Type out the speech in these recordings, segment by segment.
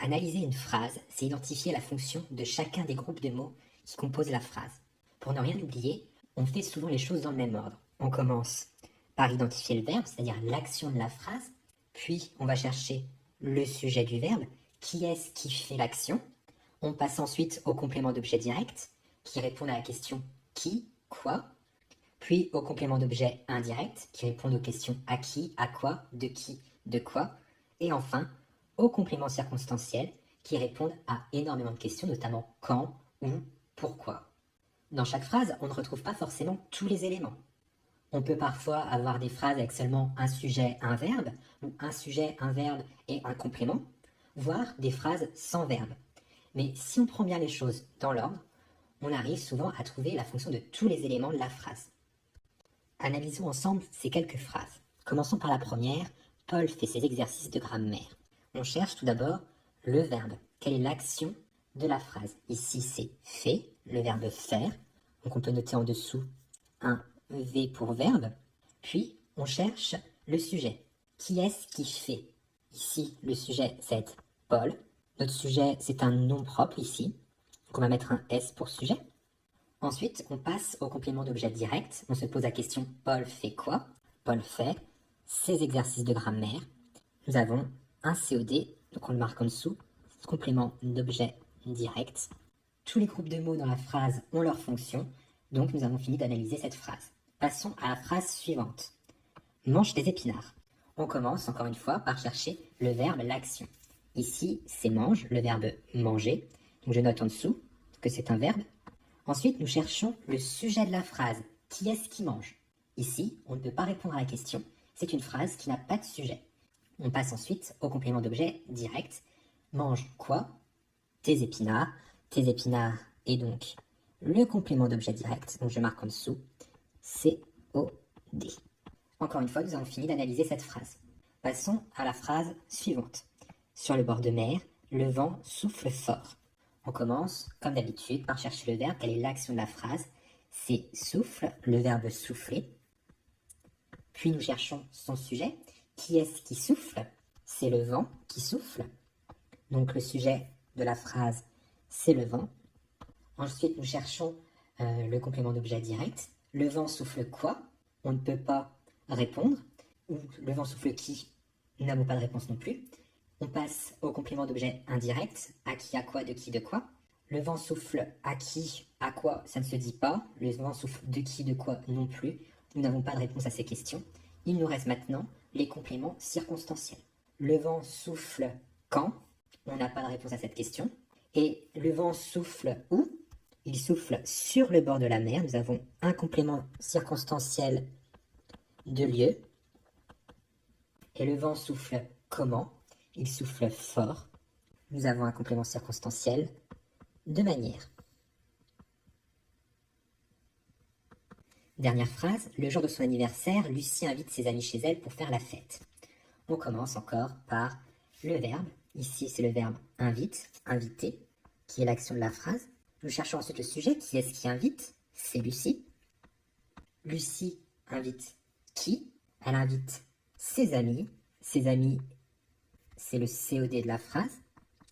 Analyser une phrase, c'est identifier la fonction de chacun des groupes de mots qui composent la phrase. Pour ne rien oublier, on fait souvent les choses dans le même ordre. On commence par identifier le verbe, c'est-à-dire l'action de la phrase, puis on va chercher le sujet du verbe, qui est-ce qui fait l'action. On passe ensuite au complément d'objet direct, qui répond à la question qui, quoi, puis au complément d'objet indirect, qui répond aux questions à qui, de quoi, et enfin aux compléments circonstanciels, qui répondent à énormément de questions, notamment quand, où, pourquoi. Dans chaque phrase, on ne retrouve pas forcément tous les éléments. On peut parfois avoir des phrases avec seulement un sujet, un verbe, ou un sujet, un verbe et un complément, voire des phrases sans verbe. Mais si on prend bien les choses dans l'ordre, on arrive souvent à trouver la fonction de tous les éléments de la phrase. Analysons ensemble ces quelques phrases. Commençons par la première. Paul fait ses exercices de grammaire. On cherche tout d'abord le verbe. Quelle est l'action de la phrase? Ici, c'est fait, le verbe faire. Donc on peut noter en dessous un V pour verbe. Puis, on cherche le sujet. Qui est-ce qui fait? Ici, le sujet, c'est Paul. Notre sujet, c'est un nom propre ici. Donc on va mettre un S pour sujet. Ensuite, on passe au complément d'objet direct. On se pose la question Paul fait quoi? Paul fait ses exercices de grammaire. Nous avons un COD, donc on le marque en dessous, complément d'objet direct. Tous les groupes de mots dans la phrase ont leur fonction, donc nous avons fini d'analyser cette phrase. Passons à la phrase suivante. Mange des épinards. On commence encore une fois par chercher le verbe, l'action. Ici, c'est mange, le verbe manger. Donc je note en dessous que c'est un verbe. Ensuite, nous cherchons le sujet de la phrase. Qui est-ce qui mange? Ici, on ne peut pas répondre à la question. C'est une phrase qui n'a pas de sujet. On passe ensuite au complément d'objet direct. Mange quoi? Tes épinards. Tes épinards est donc le complément d'objet direct. Donc je marque en dessous. C-O-D. Encore une fois, nous avons fini d'analyser cette phrase. Passons à la phrase suivante. Sur le bord de mer, le vent souffle fort. On commence, comme d'habitude, par chercher le verbe. Quelle est l'action de la phrase? C'est souffle, le verbe souffler. Puis nous cherchons son sujet. Qui est-ce qui souffle? C'est le vent qui souffle. Donc le sujet de la phrase, c'est le vent. Ensuite, nous cherchons le complément d'objet direct. Le vent souffle quoi? On ne peut pas répondre. Ou le vent souffle qui? Nous n'avons pas de réponse non plus. On passe au complément d'objet indirect. À qui, à quoi, de qui, de quoi. Le vent souffle à qui, à quoi, ça ne se dit pas. Le vent souffle de qui, de quoi non plus. Nous n'avons pas de réponse à ces questions. Il nous reste maintenant les compléments circonstanciels. Le vent souffle quand? On n'a pas de réponse à cette question. Et le vent souffle où? Il souffle sur le bord de la mer. Nous avons un complément circonstanciel de lieu. Et le vent souffle comment? Il souffle fort. Nous avons un complément circonstanciel de manière. Dernière phrase, le jour de son anniversaire, Lucie invite ses amis chez elle pour faire la fête. On commence encore par le verbe. Ici, c'est le verbe invite, inviter, qui est l'action de la phrase. Nous cherchons ensuite le sujet. Qui est-ce qui invite? C'est Lucie. Lucie invite qui? Elle invite ses amis. Ses amis, c'est le COD de la phrase,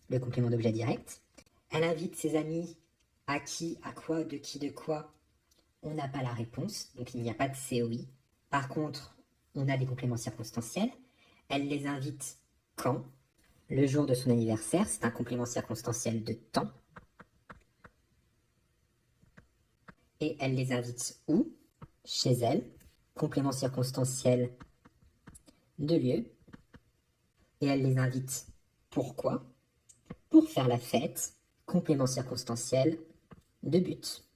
le complément d'objet direct. Elle invite ses amis à qui, à quoi, de qui, de quoi? On n'a pas la réponse, donc il n'y a pas de COI. Par contre, on a des compléments circonstanciels. Elle les invite quand? Le jour de son anniversaire, c'est un complément circonstanciel de temps. Et elle les invite où? Chez elle. Complément circonstanciel de lieu. Et elle les invite pourquoi? Pour faire la fête. Complément circonstanciel de but.